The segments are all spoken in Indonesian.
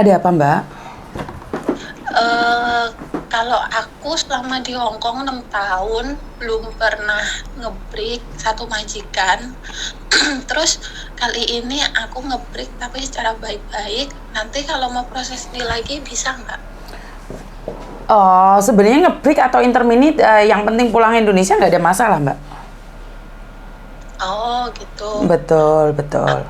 Ada apa, Mbak? Eh, Kalau aku selama di Hong Kong 6 tahun belum pernah ngebreak satu majikan. Terus kali ini aku ngebreak tapi secara baik-baik. Nanti kalau mau proses ini lagi bisa nggak? Oh, sebenarnya nge-break atau interminute, yang penting pulang Indonesia nggak ada masalah, Mbak. Oh gitu. Betul, betul.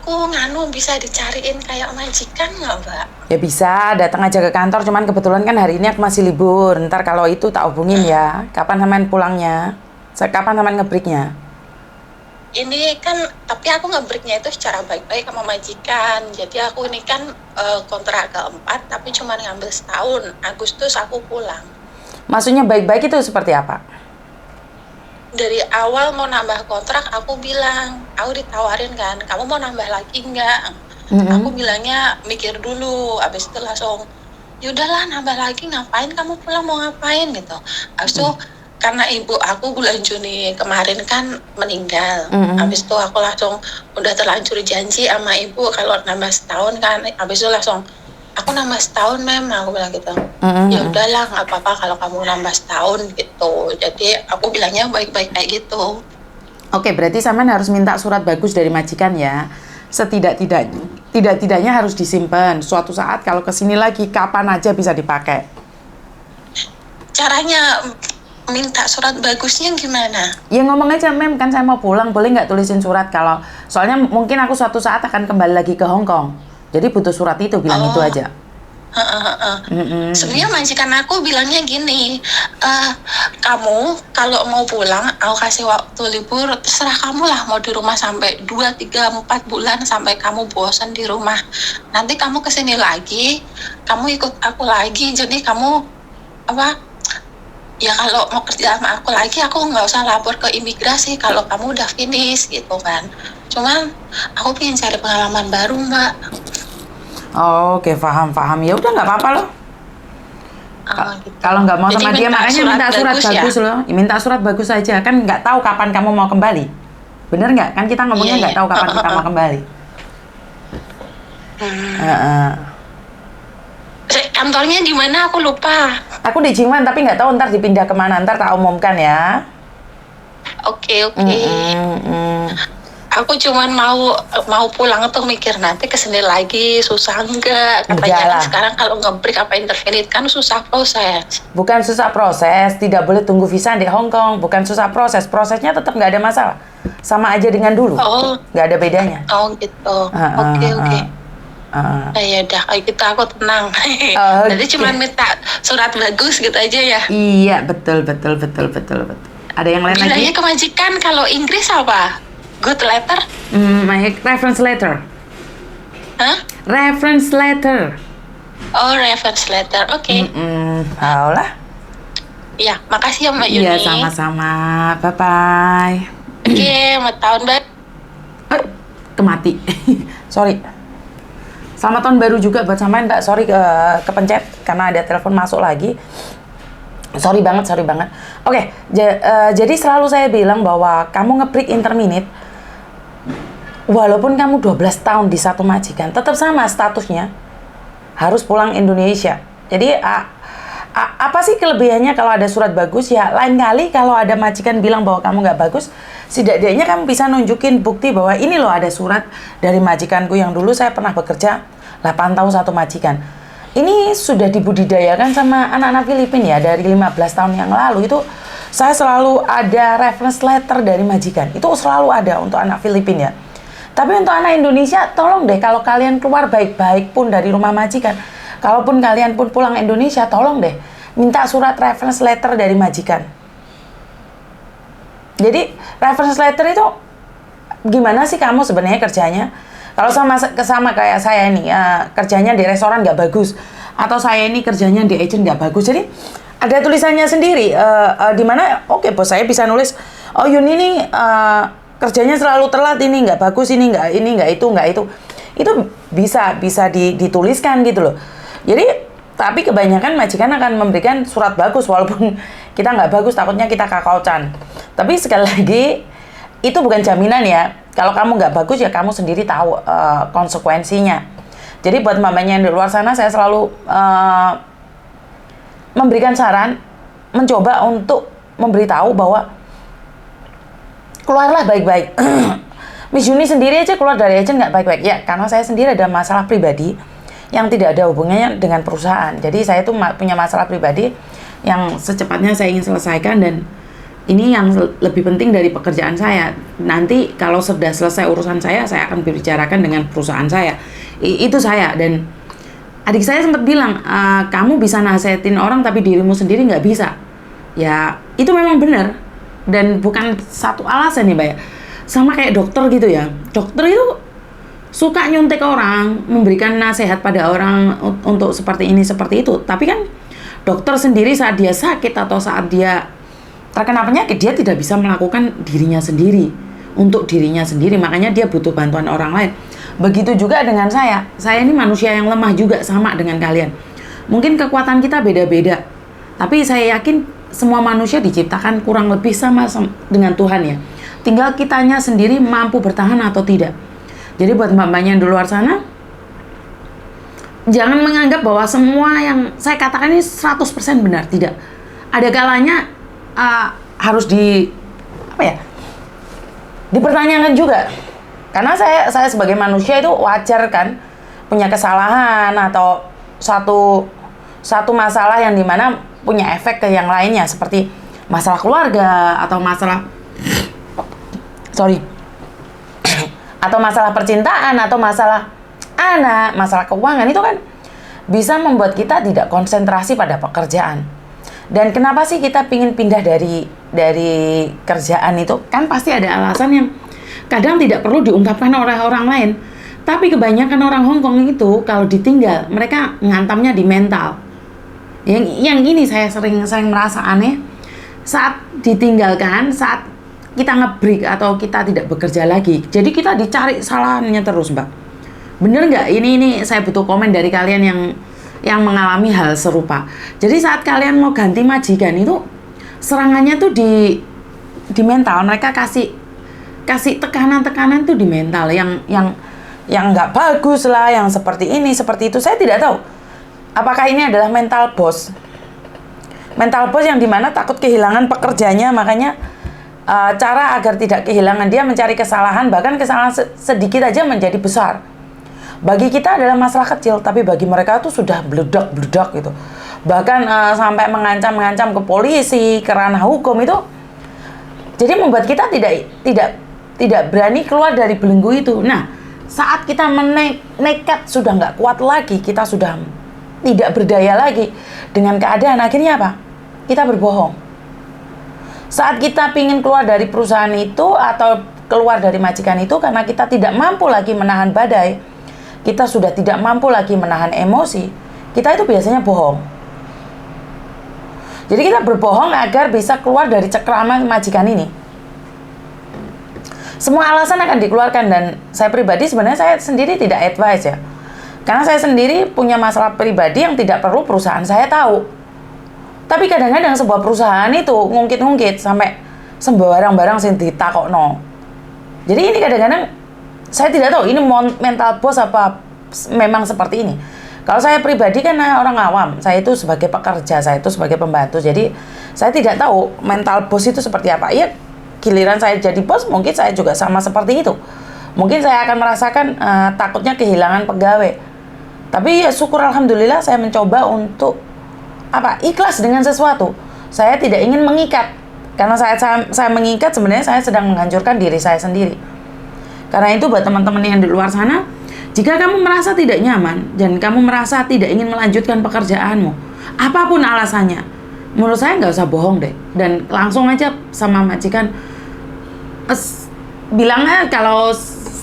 Aku nganu bisa dicariin kayak majikan nggak, Mbak? Ya bisa, datang aja ke kantor, cuman kebetulan kan hari ini aku masih libur. Ntar kalau itu tak hubungin ya. Kapan teman pulangnya? Kapan teman nge-breaknya? Ini kan, tapi aku ngebreaknya itu secara baik-baik sama majikan. Jadi aku ini kan kontrak keempat, tapi cuma ngambil setahun. Agustus aku pulang. Maksudnya baik-baik itu seperti apa? Dari awal mau nambah kontrak, aku bilang, aku ditawarin kan, kamu mau nambah lagi nggak? Aku bilangnya mikir dulu, abis itu langsung, yaudahlah nambah lagi, ngapain kamu pulang, mau ngapain gitu. Abis itu karena ibu aku bulan Juni kemarin kan meninggal, abis itu aku langsung udah terlanjur janji sama ibu kalau nambah setahun kan, abis itu langsung aku nambah setahun aku bilang gitu. Ya udahlah nggak apa-apa kalau kamu nambah setahun gitu. Jadi aku bilangnya baik-baik kayak gitu. Oke, berarti Saman harus minta surat bagus dari majikan ya. Tidak-tidaknya harus disimpan. Suatu saat kalau kesini lagi, kapan aja bisa dipakai. Caranya minta surat bagusnya gimana? Ya ngomong aja, Mem, kan saya mau pulang, boleh nggak tulisin surat kalau... Soalnya mungkin aku suatu saat akan kembali lagi ke Hong Kong. Jadi butuh surat itu, bilang itu aja. Sebenarnya majikan aku bilangnya gini, kamu kalau mau pulang, aku kasih waktu libur, terserah kamu lah mau di rumah sampai 2, 3, 4 bulan sampai kamu bosan di rumah. Nanti kamu kesini lagi, kamu ikut aku lagi, jadi kamu apa? Ya kalau mau kerja sama aku lagi, aku nggak usah lapor ke imigrasi kalau kamu udah finish gitu kan. Cuman aku pengen cari pengalaman baru, Mbak. Oh, oke, paham. Ya udah nggak apa-apa loh. Gitu. Kalau nggak mau Jadi sama dia, makanya minta surat bagus ya? loh. Minta surat bagus aja. Kan nggak tahu kapan kamu mau kembali. Bener nggak? Kan kita ngomongnya nggak tahu kapan kita mau kembali. Kantornya di mana aku lupa. Aku di Jingwan, tapi nggak tahu ntar dipindah kemana. Ntar tak umumkan ya. Oke. Aku cuman mau pulang tuh mikir nanti kesini lagi susah enggak. Katanya kan sekarang kalau ngebreak apa intervenit kan susah proses. Bukan susah proses, tidak boleh tunggu visa di Hong Kong. Bukan susah proses, prosesnya tetap nggak ada masalah. Sama aja dengan dulu. Oh. Nggak ada bedanya. Oh gitu. Oke. Ya udah, kayak gitu aku tenang. Jadi cuma minta surat bagus gitu aja ya. Iya, betul. Ada yang lain lagi? Bilangnya kemajikan kalau Inggris apa? Good letter? Reference letter. Hah? Reference letter. Oh, reference letter. Oke. Ayolah. Iya, makasih ya Mbak Yuni. Iya, sama-sama. Bye-bye. Oke, selamat tahun baru. Kemati. Sorry. Selamat tahun baru juga buat sampean, Mbak. Sorry kepencet karena ada telepon masuk lagi. Sorry banget. Oke, jadi selalu saya bilang bahwa kamu nge-break interminute, walaupun kamu 12 tahun di satu majikan, tetap sama statusnya, harus pulang Indonesia. Jadi, apa sih kelebihannya kalau ada surat bagus? Ya, lain kali kalau ada majikan bilang bahwa kamu nggak bagus, setidaknya kamu bisa nunjukin bukti bahwa ini loh ada surat dari majikanku yang dulu saya pernah bekerja 8 tahun satu majikan. Ini sudah dibudidayakan sama anak-anak Filipina ya, dari 15 tahun yang lalu itu saya selalu ada reference letter dari majikan. Itu selalu ada untuk anak Filipina ya. Tapi untuk anak Indonesia, tolong deh kalau kalian keluar baik-baik pun dari rumah majikan, kalaupun kalian pun pulang Indonesia, tolong deh minta surat reference letter dari majikan. Jadi reference letter itu gimana sih kamu sebenarnya kerjanya? Kalau sama kayak saya ini, kerjanya di restoran nggak bagus, atau saya ini kerjanya di agent nggak bagus, jadi ada tulisannya sendiri, di mana oke, bos saya bisa nulis, oh Yuni ini kerjanya selalu telat, ini nggak bagus, ini nggak itu bisa dituliskan gitu loh. Jadi tapi kebanyakan majikan akan memberikan surat bagus walaupun kita nggak bagus, takutnya kita kakaucan. Tapi sekali lagi itu bukan jaminan ya. Kalau kamu nggak bagus ya kamu sendiri tahu konsekuensinya. Jadi buat mbak-mbaknya yang di luar sana, saya selalu memberikan saran, mencoba untuk memberitahu bahwa keluarlah baik-baik. Miss Juni sendiri aja keluar dari agent nggak baik-baik ya, karena saya sendiri ada masalah pribadi yang tidak ada hubungannya dengan perusahaan. Jadi saya tuh punya masalah pribadi yang secepatnya saya ingin selesaikan, dan ini yang lebih penting dari pekerjaan saya. Nanti kalau sudah selesai urusan saya akan berbicarakan dengan perusahaan saya. Itu saya. Dan adik saya sempat bilang, kamu bisa nasihatin orang tapi dirimu sendiri nggak bisa. Ya itu memang benar, dan bukan satu alasan nih Mbak ya. Sama kayak dokter gitu ya, dokter itu suka nyuntik orang, memberikan nasihat pada orang untuk seperti ini, seperti itu. Tapi kan dokter sendiri saat dia sakit atau saat dia terkena penyakit, dia tidak bisa melakukan dirinya sendiri, untuk dirinya sendiri. Makanya dia butuh bantuan orang lain. Begitu juga dengan saya ini manusia yang lemah juga, sama dengan kalian. Mungkin kekuatan kita beda-beda, tapi saya yakin semua manusia diciptakan kurang lebih sama dengan Tuhan ya. Tinggal kitanya sendiri mampu bertahan atau tidak. Jadi buat mbak-mbaknya yang di luar sana, jangan menganggap bahwa semua yang saya katakan ini 100% benar. Tidak. Ada kalanya harus dipertanyakan juga. Karena saya sebagai manusia itu wajar kan punya kesalahan atau satu masalah yang dimana punya efek ke yang lainnya, seperti masalah keluarga atau masalah atau masalah percintaan atau masalah anak, masalah keuangan. Itu kan bisa membuat kita tidak konsentrasi pada pekerjaan. Dan kenapa sih kita pingin pindah dari kerjaan itu? Kan pasti ada alasan yang kadang tidak perlu diungkapkan oleh orang lain. Tapi kebanyakan orang Hong Kong itu kalau ditinggal, mereka ngantamnya di mental. Yang ini saya sering merasa aneh. Saat ditinggalkan, saat kita nge-break atau kita tidak bekerja lagi, jadi kita dicari salahnya terus, Mbak. Bener nggak? Ini saya butuh komen dari kalian yang mengalami hal serupa. Jadi saat kalian mau ganti majikan itu, serangannya tuh di mental. Mereka kasih tekanan tuh di mental yang nggak bagus lah, yang seperti ini, seperti itu. Saya tidak tahu apakah ini adalah mental bos yang dimana takut kehilangan pekerjanya, makanya cara agar tidak kehilangan dia mencari kesalahan, bahkan kesalahan sedikit aja menjadi besar. Bagi kita adalah masalah kecil, tapi bagi mereka itu sudah beledak gitu. Bahkan sampai mengancam ke polisi, ke ranah hukum itu. Jadi membuat kita tidak berani keluar dari belenggu itu. Nah, saat kita nekat sudah nggak kuat lagi, kita sudah tidak berdaya lagi dengan keadaan, akhirnya apa? Kita berbohong. Saat kita pingin keluar dari perusahaan itu atau keluar dari majikan itu karena kita tidak mampu lagi menahan badai, kita sudah tidak mampu lagi menahan emosi, kita itu biasanya bohong. Jadi kita berbohong agar bisa keluar dari cengkraman majikan ini. Semua alasan akan dikeluarkan, dan saya pribadi sebenarnya saya sendiri tidak advise ya. Karena saya sendiri punya masalah pribadi yang tidak perlu perusahaan saya tahu. Tapi kadang-kadang sebuah perusahaan itu ngungkit-ngungkit sampai sembarang-barang sing ditakokno. Jadi ini kadang-kadang saya tidak tahu ini mental bos apa memang seperti ini. Kalau saya pribadi kan orang awam, saya itu sebagai pekerja, saya itu sebagai pembantu. Jadi saya tidak tahu mental bos itu seperti apa. Iya, giliran saya jadi bos mungkin saya juga sama seperti itu. Mungkin saya akan merasakan takutnya kehilangan pegawai. Tapi ya syukur alhamdulillah saya mencoba untuk ikhlas dengan sesuatu. Saya tidak ingin mengikat, karena saya mengikat sebenarnya saya sedang menghancurkan diri saya sendiri. Karena itu buat teman-teman yang di luar sana, jika kamu merasa tidak nyaman dan kamu merasa tidak ingin melanjutkan pekerjaanmu, apapun alasannya, menurut saya nggak usah bohong deh, dan langsung aja sama majikan bilangnya kalau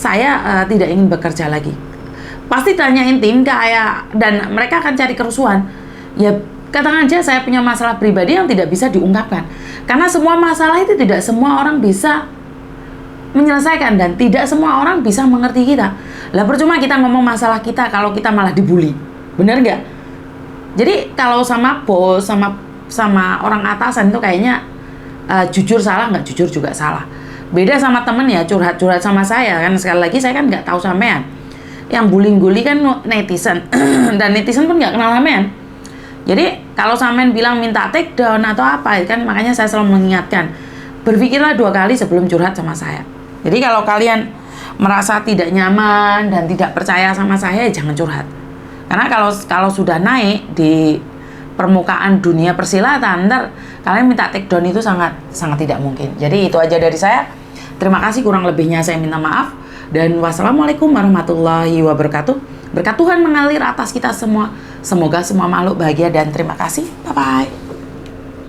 saya tidak ingin bekerja lagi. Pasti tanyain tim kayak, dan mereka akan cari kerusuhan. Ya katakan aja saya punya masalah pribadi yang tidak bisa diungkapkan. Karena semua masalah itu tidak semua orang bisa menyelesaikan, dan tidak semua orang bisa mengerti kita. Lah percuma kita ngomong masalah kita kalau kita malah dibully. Bener nggak? Jadi kalau sama bos, sama orang atasan itu kayaknya jujur salah, nggak jujur juga salah. Beda sama temen ya, curhat-curhat sama saya kan. Sekali lagi saya kan nggak tahu sampean. yang bully kan netizen. Dan netizen pun nggak kenal sampean. Jadi kalau sampean bilang minta take down atau apa, kan makanya saya selalu mengingatkan, berpikirlah 2 kali sebelum curhat sama saya. Jadi kalau kalian merasa tidak nyaman dan tidak percaya sama saya, jangan curhat. Karena kalau sudah naik di permukaan dunia persilatan, ntar kalian minta take down itu sangat tidak mungkin. Jadi itu aja dari saya. Terima kasih, kurang lebihnya saya minta maaf. Dan wassalamualaikum warahmatullahi wabarakatuh. Berkat Tuhan mengalir atas kita semua. Semoga semua makhluk bahagia dan terima kasih. Bye-bye.